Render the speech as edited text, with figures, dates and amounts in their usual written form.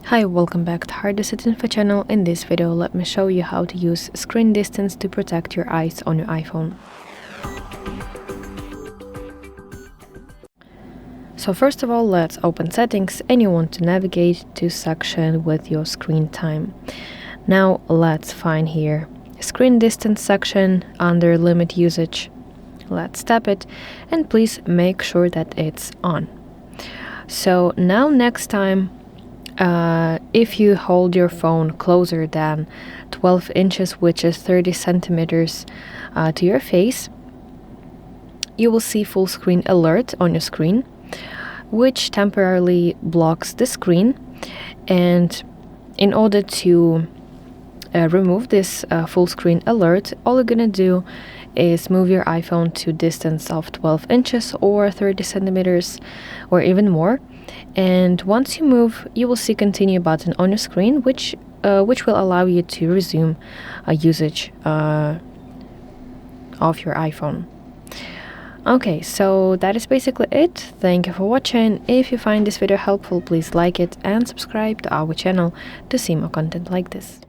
Hi, welcome back to HardReset.Info channel. In this video, let me show you how to use screen distance to protect your eyes on your iPhone. So first of all, let's open settings and you want to navigate to section with your screen time. Now let's find here screen distance section under limit usage. Let's tap it and please make sure that it's on. So now next time, if you hold your phone closer than 12 inches, which is 30 centimeters to your face, you will see full screen alert on your screen, which temporarily blocks the screen. And in order to remove this full screen alert, all you're gonna do is move your iPhone to distance of 12 inches or 30 centimeters or even more. And once you move, you will see continue button on your screen, which will allow you to resume usage of your iPhone. Okay, so that is basically it. Thank you for watching. If you find this video helpful, please like it and subscribe to our channel to see more content like this.